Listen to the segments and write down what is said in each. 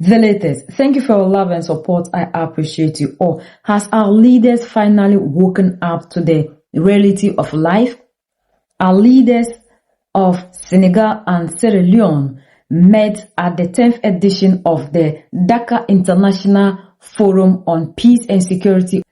The latest. Thank you for your love and support. I appreciate you all. Has our leaders finally woken up to the reality of life? Our leaders of Senegal and Sierra Leone met at the 10th edition of the Dakar International Forum on Peace and Security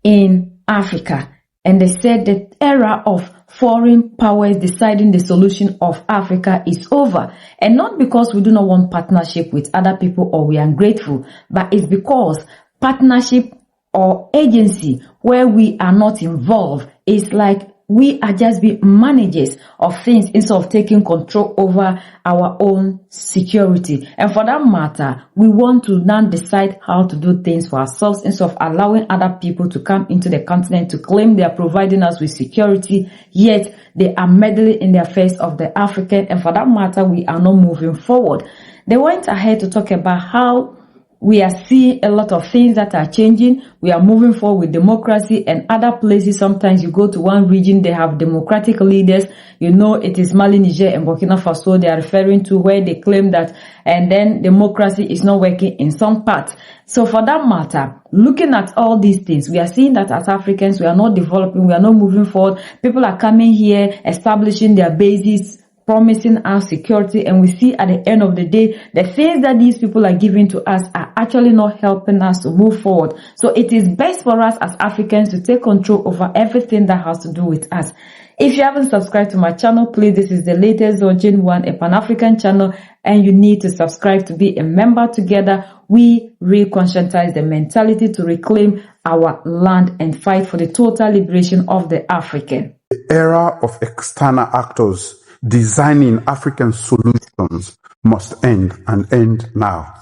in Africa. And they said the era of foreign powers deciding the solution of Africa is over. And not because we do not want partnership with other people or we are ungrateful, but it's because partnership or agency where we are not involved is like we are just being managers of things instead of taking control over our own security. And for that matter, we want to now decide how to do things for ourselves instead of allowing other people to come into the continent to claim they are providing us with security, yet they are meddling in the affairs of the African. And for that matter, we are not moving forward. They went ahead to talk about how we are seeing a lot of things that are changing. We are moving forward with democracy, and other places, sometimes you go to one region, they have democratic leaders. You know, it is Mali, Niger, and Burkina Faso they are referring to, where they claim that, and then democracy is not working in some parts. So for that matter, looking at all these things, we are seeing that as Africans, we are not developing, we are not moving forward. People are coming here, establishing their bases, promising us security, and we see at the end of the day, the things that these people are giving to us are actually not helping us to move forward. So it is best for us as Africans to take control over everything that has to do with us. If you haven't subscribed to my channel, please, this is the latest Virgin One, a Pan-African channel, and you need to subscribe to be a member. Together, we re-conscientize the mentality to reclaim our land and fight for the total liberation of the African. The era of external actors designing African solutions must end, and end now.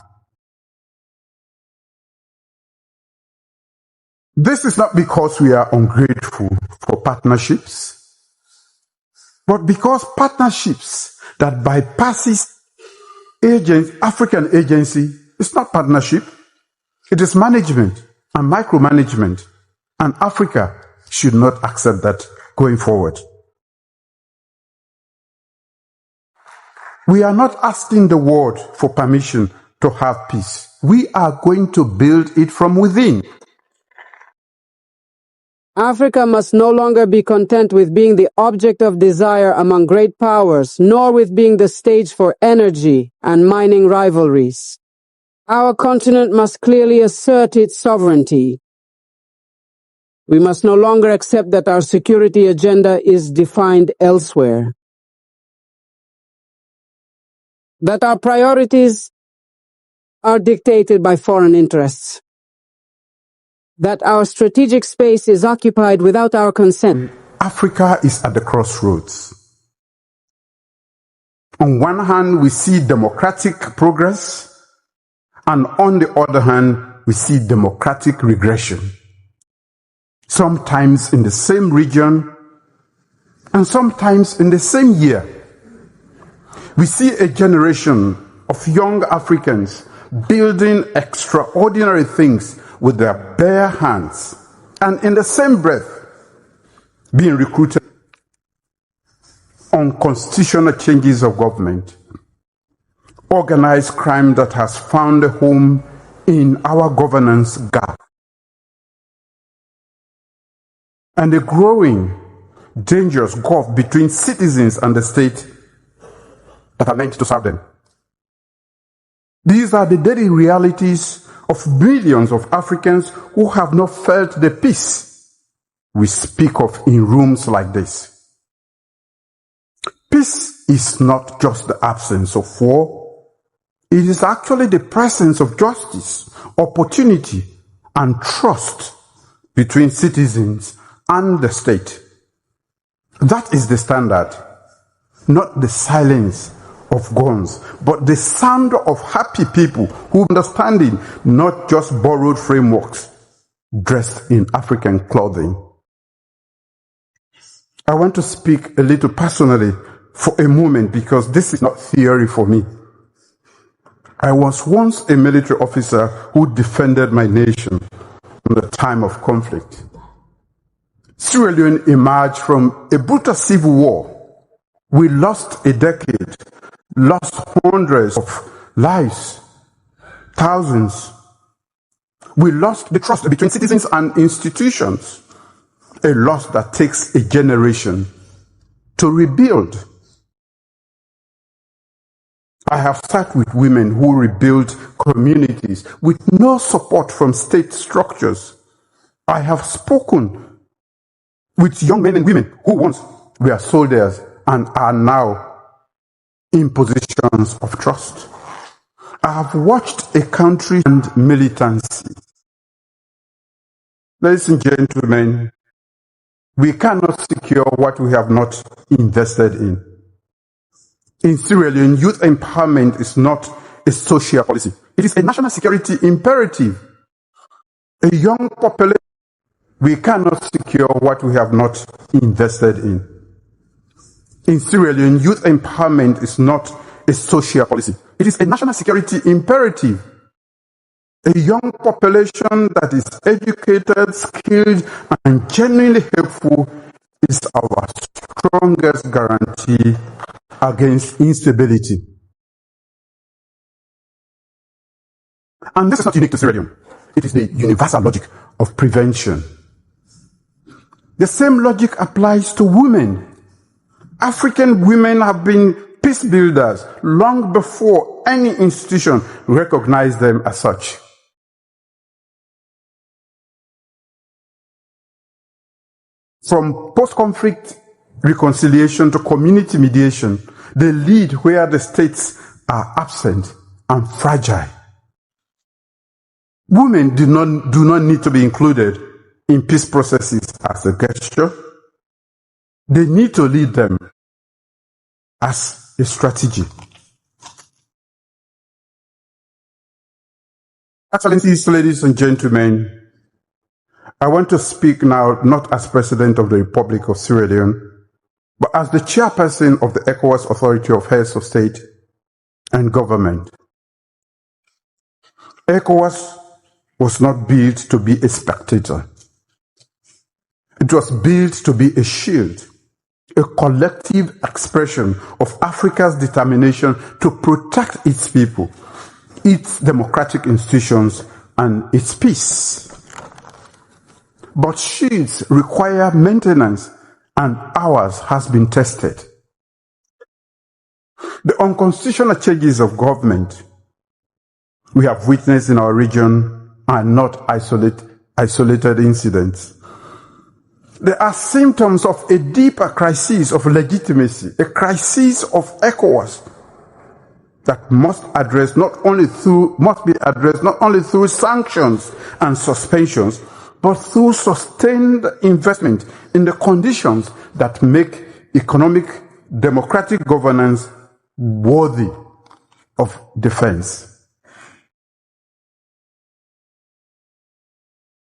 This is not because we are ungrateful for partnerships, but because partnerships that bypasses African agency is not partnership. It is management and micromanagement, and Africa should not accept that going forward. We are not asking the world for permission to have peace. We are going to build it from within. Africa must no longer be content with being the object of desire among great powers, nor with being the stage for energy and mining rivalries. Our continent must clearly assert its sovereignty. We must no longer accept that our security agenda is defined elsewhere. That our priorities are dictated by foreign interests. That our strategic space is occupied without our consent. Africa is at the crossroads. On one hand, we see democratic progress, and on the other hand, we see democratic regression. Sometimes in the same region, and sometimes in the same year. We see a generation of young Africans building extraordinary things with their bare hands, and in the same breath being recruited on constitutional changes of government, organized crime that has found a home in our governance gap, and a growing dangerous gulf between citizens and the state that are meant to serve them. These are the daily realities of millions of Africans who have not felt the peace we speak of in rooms like this. Peace is not just the absence of war. It is actually the presence of justice, opportunity, and trust between citizens and the state. That is the standard, not the silence of guns, but the sound of happy people who understanding not just borrowed frameworks dressed in African clothing. I want to speak a little personally for a moment, because this is not theory for me. I was once a military officer who defended my nation in the time of conflict. Sierra Leone emerged from a brutal civil war. We lost a decade, lost hundreds of lives, 2000s, we lost the trust between citizens and institutions, a loss that takes a generation to rebuild. I have sat with women who rebuilt communities with no support from state structures. I have spoken with young men and women who once were soldiers and are now in positions of trust. I have watched a country and militancy. Ladies and gentlemen, we cannot secure what we have not invested in. In Sierra Leone, youth empowerment is not a social policy. It is a national security imperative. A young population, we cannot secure what we have not invested in. In Sierra Leone, youth empowerment is not a social policy. It is a national security imperative. A young population that is educated, skilled, and genuinely helpful is our strongest guarantee against instability. And this is not unique to Sierra Leone. It is the universal logic of prevention. The same logic applies to women. African women have been peace builders long before any institution recognized them as such. From post-conflict reconciliation to community mediation, they lead where the states are absent and fragile. Women do not need to be included in peace processes as a gesture. They need to lead them as a strategy. Excellencies, ladies and gentlemen, I want to speak now not as President of the Republic of Sierra Leone, but as the chairperson of the Ecowas Authority of Heads of State and Government. Ecowas was not built to be a spectator. It was built to be a shield, a collective expression of Africa's determination to protect its people, its democratic institutions, and its peace. But shields require maintenance, and ours has been tested. The unconstitutional changes of government we have witnessed in our region are not isolated incidents. They are symptoms of a deeper crisis of legitimacy, a crisis of ECOWAS that must be addressed not only through sanctions and suspensions, but through sustained investment in the conditions that make economic democratic governance worthy of defense.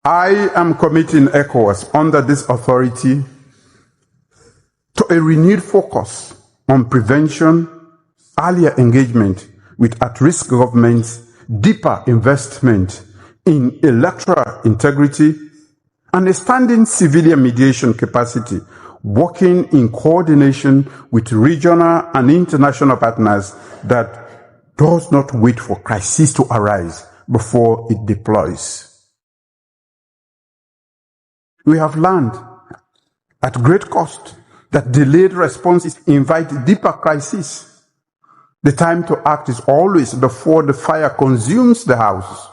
I am committing ECOWAS under this authority to a renewed focus on prevention, earlier engagement with at-risk governments, deeper investment in electoral integrity, and a standing civilian mediation capacity, working in coordination with regional and international partners that does not wait for crises to arise before it deploys. We have learned at great cost that delayed responses invite deeper crises. The time to act is always before the fire consumes the house.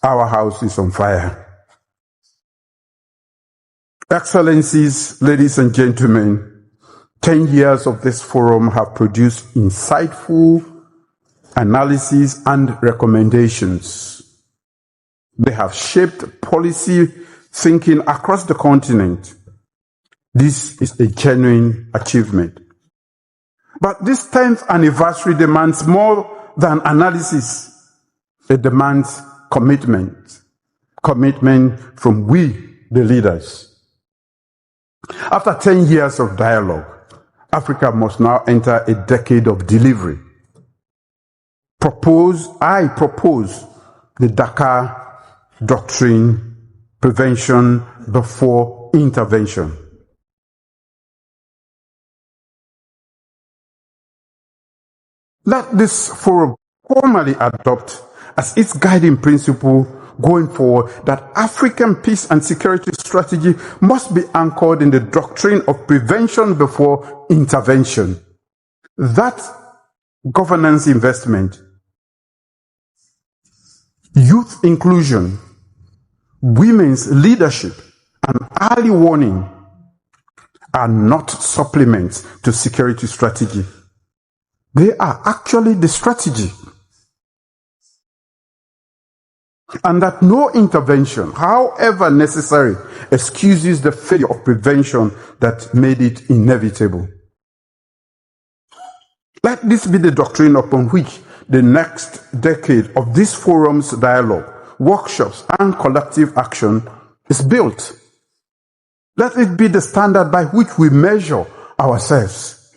Our house is on fire. Excellencies, ladies and gentlemen, 10 years of this forum have produced insightful analysis and recommendations. They have shaped policy thinking across the continent. This is a genuine achievement. But this 10th anniversary demands more than analysis. It demands commitment. Commitment from we, the leaders. After 10 years of dialogue, Africa must now enter a decade of delivery. I propose the Dakar doctrine, prevention before intervention. Let this forum formally adopt as its guiding principle going forward that African peace and security strategy must be anchored in the doctrine of prevention before intervention. That governance investment, youth inclusion, women's leadership, and early warning are not supplements to security strategy. They are actually the strategy. And that no intervention, however necessary, excuses the failure of prevention that made it inevitable. Let this be the doctrine upon which the next decade of this forum's dialogue, workshops, and collective action is built. Let it be the standard by which we measure ourselves.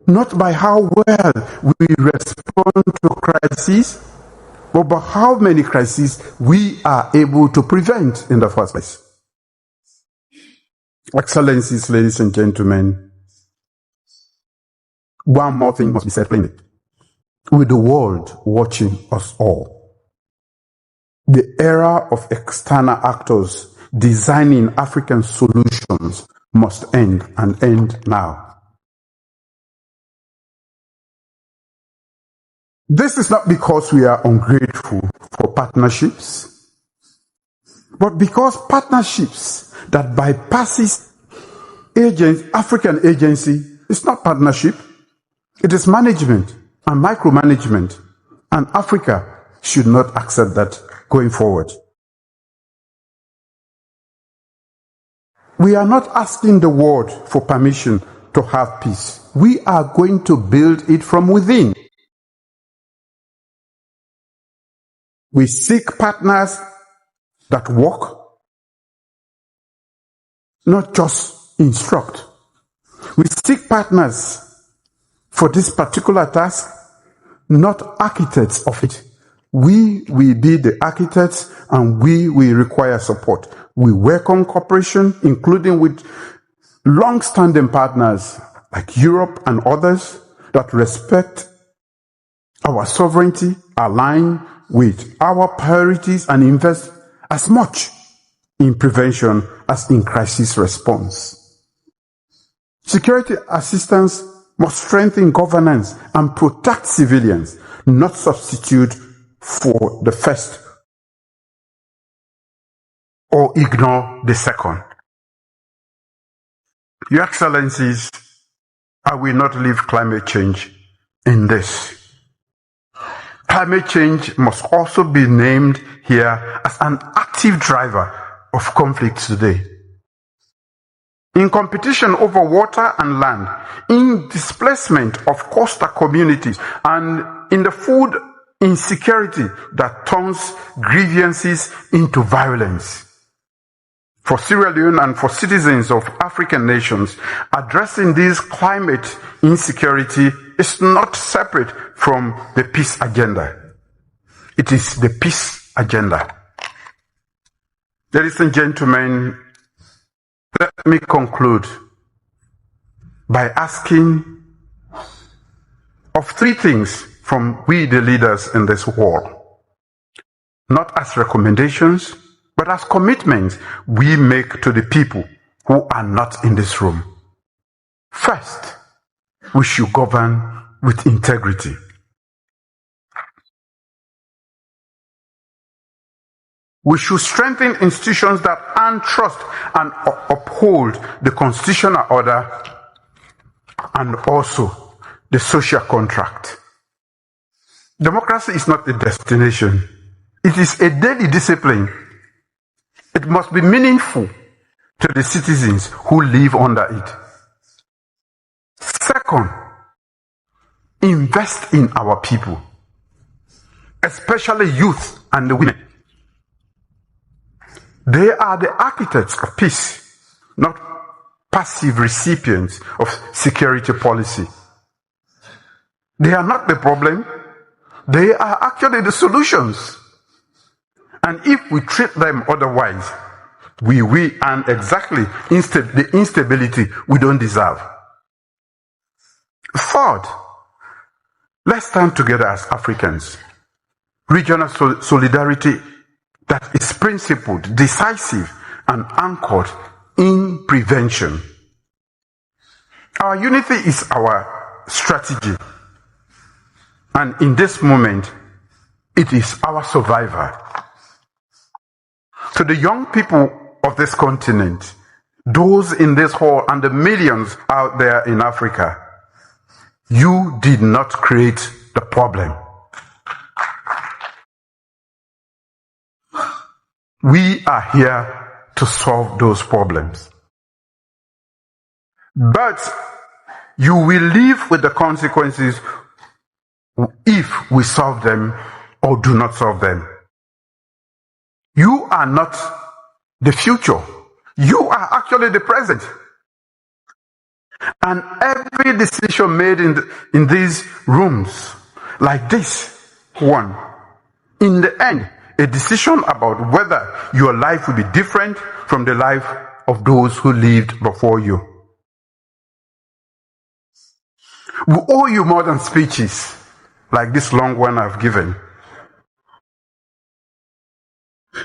Not by how well we respond to crises, but by how many crises we are able to prevent in the first place. Excellencies, ladies and gentlemen, one more thing must be said plainly. With the world watching us all, the era of external actors designing African solutions must end, and end now. This is not because we are ungrateful for partnerships, but because partnerships that bypasses African agency is not partnership, it is management and micromanagement, and Africa should not accept that going forward. We are not asking the world for permission to have peace. We are going to build it from within. We seek partners that work, not just instruct. We seek partners for this particular task, not architects of it. We will be the architects, and we will require support. We welcome cooperation, including with long-standing partners like Europe and others that respect our sovereignty, align with our priorities, and invest as much in prevention as in crisis response. Security assistance must strengthen governance and protect civilians, not substitute for the first or ignore the second. Your Excellencies, I will not leave climate change in this. Climate change must also be named here as an active driver of conflicts today. In competition over water and land, in displacement of coastal communities, and in the food insecurity that turns grievances into violence. For Sierra Leone and for citizens of African nations, addressing this climate insecurity is not separate from the peace agenda. It is the peace agenda. Ladies and gentlemen, let me conclude by asking of three things from we, the leaders in this world. Not as recommendations, but as commitments we make to the people who are not in this room. First, we should govern with integrity. We should strengthen institutions that earn trust and uphold the constitutional order and also the social contract. Democracy is not a destination. It is a daily discipline. It must be meaningful to the citizens who live under it. Second, invest in our people, especially youth and the women. They are the architects of peace, not passive recipients of security policy. They are not the problem. They are actually the solutions. And if we treat them otherwise, we will earn exactly the instability we don't deserve. Third, Let's stand together as Africans. Regional solidarity that is principled, decisive, and anchored in prevention. Our unity is our strategy, and in this moment, it is our survivor. To the young people of this continent, those in this hall and the millions out there in Africa, you did not create the problem. We are here to solve those problems. But you will live with the consequences if we solve them or do not solve them. You are not the future. You are actually the present. And every decision made in these rooms, like this one, in the end, a decision about whether your life will be different from the life of those who lived before you. We owe you more than speeches, like this long one I've given.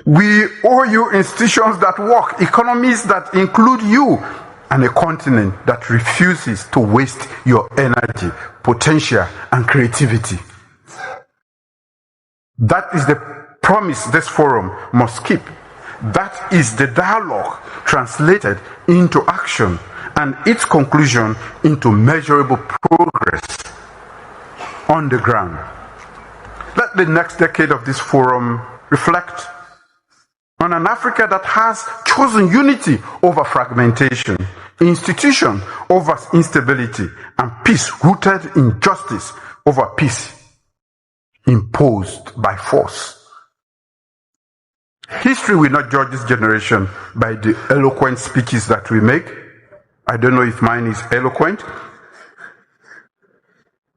We owe you institutions that work, economies that include you, and a continent that refuses to waste your energy, potential, and creativity. That is the promise this forum must keep. That is the dialogue translated into action, and its conclusion into measurable progress on the ground. Let the next decade of this forum reflect on an Africa that has chosen unity over fragmentation, institution over instability, and peace rooted in justice over peace imposed by force. History will not judge this generation by the eloquent speeches that we make. I don't know if mine is eloquent.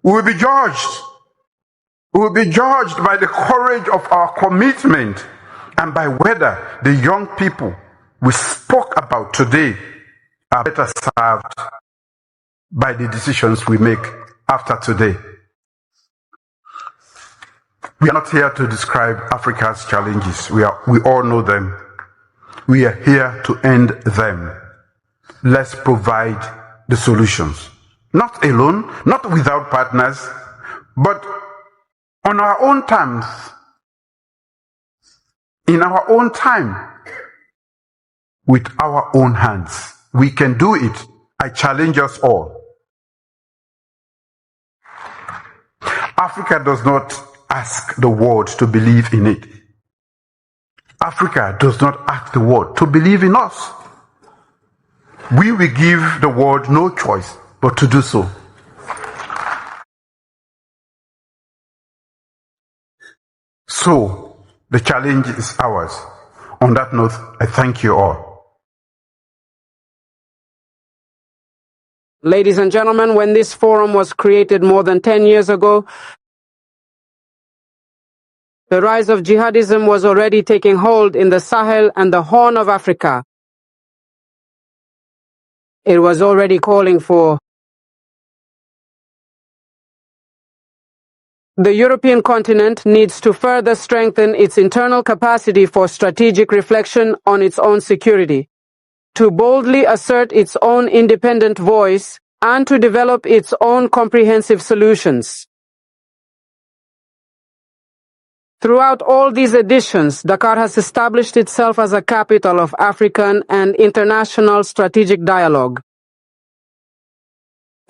We will be judged. We will be judged by the courage of our commitment and by whether the young people we spoke about today are better served by the decisions we make after today. We are not here to describe Africa's challenges. We all know them. We are here to end them. Let's provide the solutions. Not alone, not without partners, but on our own terms, in our own time, with our own hands. We can do it. I challenge us all. Africa does not ask the world to believe in it. Africa does not ask the world to believe in us. We will give the world no choice but to do so. So, the challenge is ours. On that note, I thank you all. Ladies and gentlemen, when this forum was created more than 10 years ago, the rise of jihadism was already taking hold in the Sahel and the Horn of Africa. It was already calling for the European continent needs to further strengthen its internal capacity for strategic reflection on its own security, to boldly assert its own independent voice, and to develop its own comprehensive solutions. Throughout all these editions, Dakar has established itself as a capital of African and international strategic dialogue,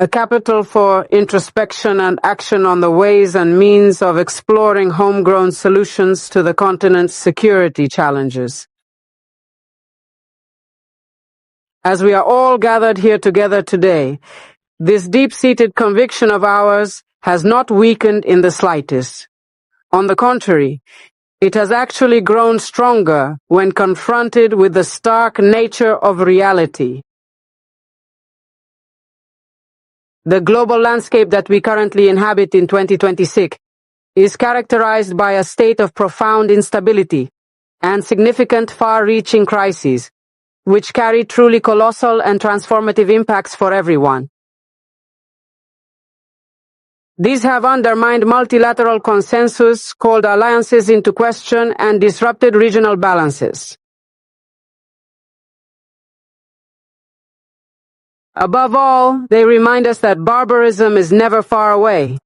a capital for introspection and action on the ways and means of exploring homegrown solutions to the continent's security challenges. As we are all gathered here together today, this deep-seated conviction of ours has not weakened in the slightest. On the contrary, it has actually grown stronger when confronted with the stark nature of reality. The global landscape that we currently inhabit in 2026 is characterized by a state of profound instability and significant far-reaching crises, which carry truly colossal and transformative impacts for everyone. These have undermined multilateral consensus, called alliances into question, and disrupted regional balances. Above all, they remind us that barbarism is never far away.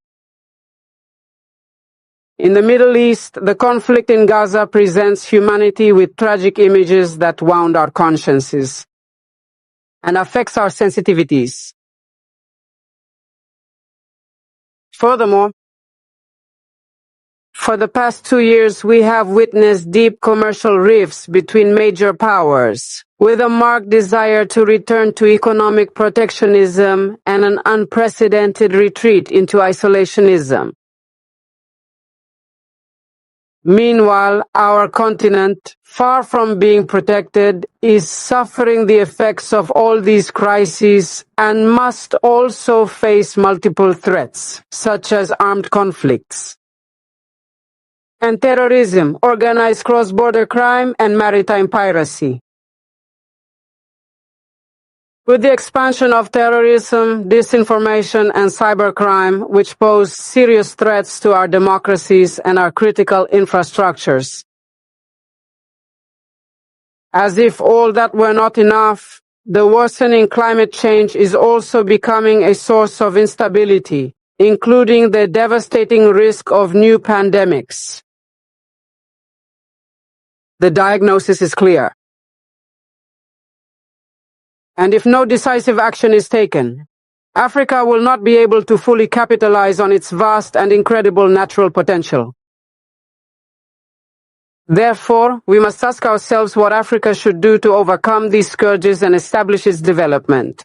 In the Middle East, the conflict in Gaza presents humanity with tragic images that wound our consciences and affects our sensitivities. Furthermore, for the past 2 years, we have witnessed deep commercial rifts between major powers, with a marked desire to return to economic protectionism and an unprecedented retreat into isolationism. Meanwhile, our continent, far from being protected, is suffering the effects of all these crises and must also face multiple threats, such as armed conflicts and terrorism, organized cross-border crime, and maritime piracy. With the expansion of terrorism, disinformation, and cybercrime, which pose serious threats to our democracies and our critical infrastructures. As if all that were not enough, the worsening climate change is also becoming a source of instability, including the devastating risk of new pandemics. The diagnosis is clear. And if no decisive action is taken, Africa will not be able to fully capitalize on its vast and incredible natural potential. Therefore, we must ask ourselves what Africa should do to overcome these scourges and establish its development.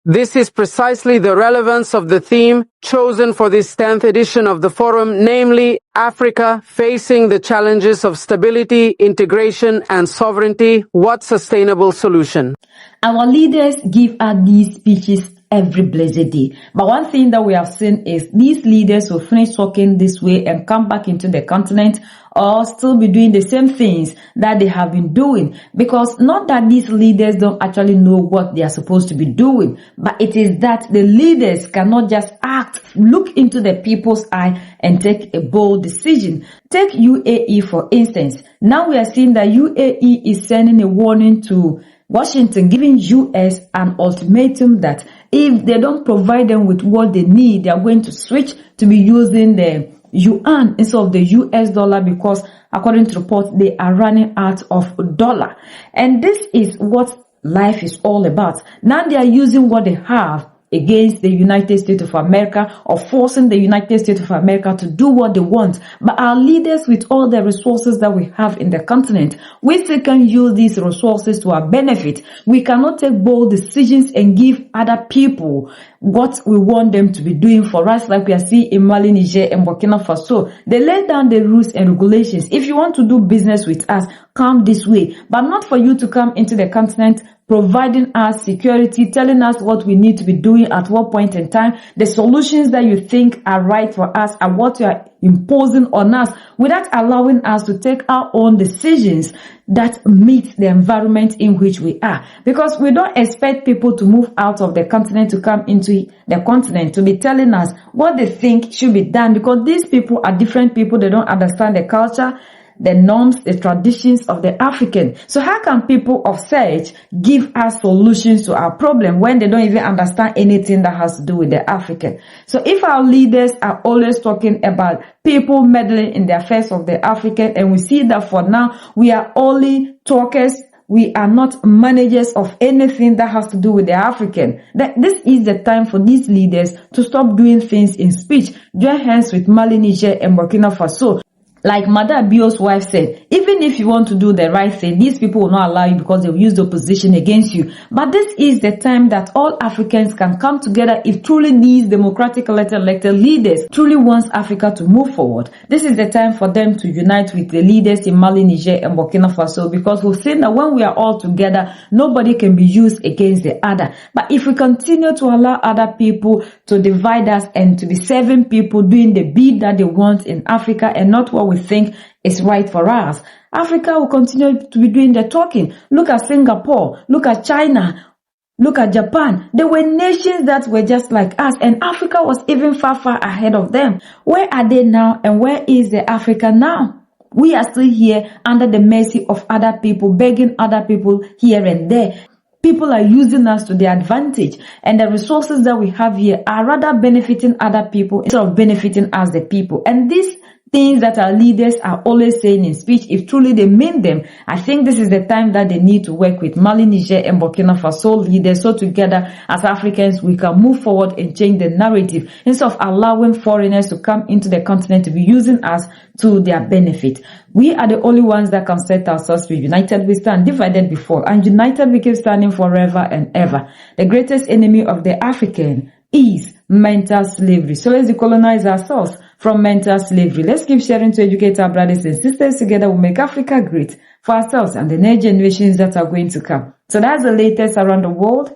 This is precisely the relevance of the theme chosen for this 10th edition of the forum, namely Africa facing the challenges of stability, integration, and sovereignty. What sustainable solution? Our leaders give us these speeches every blessed day. But one thing that we have seen is these leaders will finish talking this way and come back into the continent or still be doing the same things that they have been doing. Because not that these leaders don't actually know what they are supposed to be doing, but it is that the leaders cannot just act, look into the people's eye and take a bold decision. Take UAE for instance. Now we are seeing that UAE is sending a warning to Washington, giving US an ultimatum that if they don't provide them with what they need, they are going to switch to be using the yuan instead of the US dollar, because according to reports, they are running out of dollar. And this is what life is all about. Now they are using what they have against the United States of America, or forcing the United States of America to do what they want. But our leaders, with all the resources that we have in the continent, we still can use these resources to our benefit. We cannot take bold decisions and give other people what we want them to be doing for us, like we are seeing in Mali, Niger, and Burkina Faso. They lay down the rules and regulations. If you want to do business with us, come this way, but not for you to come into the continent providing us security, telling us what we need to be doing at what point in time, the solutions that you think are right for us and what you are imposing on us, without allowing us to take our own decisions that meet the environment in which we are. Because we don't expect people to move out of the continent to come into the continent to be telling us what they think should be done, because these people are different people. They don't understand the culture, the norms, the traditions of the African. So how can people of such give us solutions to our problem when they don't even understand anything that has to do with the African? So if our leaders are always talking about people meddling in the affairs of the African, and we see that for now we are only talkers, we are not managers of anything that has to do with the African, that this is the time for these leaders to stop doing things in speech. Join hands with Mali, Niger, and Burkina Faso. Like Mother Abio's wife said, even if you want to do the right thing, these people will not allow you because they will use the opposition against you. But this is the time that all Africans can come together if truly these democratically elected leaders truly wants Africa to move forward. This is the time for them to unite with the leaders in Mali, Niger, and Burkina Faso, because we've seen that when we are all together, nobody can be used against the other. But if we continue to allow other people to divide us and to be serving people doing the bid that they want in Africa and not what we think is right for us, Africa will continue to be doing the talking. Look at Singapore, look at China. Look at Japan. There were nations that were just like us, and Africa was even far, far ahead of them. Where are they now, and where is the Africa now? We are still here under the mercy of other people, begging other people here and there. People are using us to their advantage, and the resources that we have here are rather benefiting other people instead of benefiting us, the people. And these things that our leaders are always saying in speech, if truly they mean them, I think this is the time that they need to work with Mali, Niger, and Burkina Faso leaders, so together as Africans we can move forward and change the narrative instead of allowing foreigners to come into the continent to be using us to their benefit. We are the only ones that can set ourselves free. United we stand, divided we fall, and united we keep standing forever and ever. The greatest enemy of the African is mental slavery. So let's decolonize ourselves from mental slavery. Let's keep sharing to educate our brothers and sisters. Together we'll make Africa great for ourselves and the next generations that are going to come. So that's the latest around the world,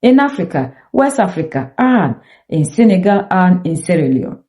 in Africa, West Africa, and in Senegal and in Sierra Leone.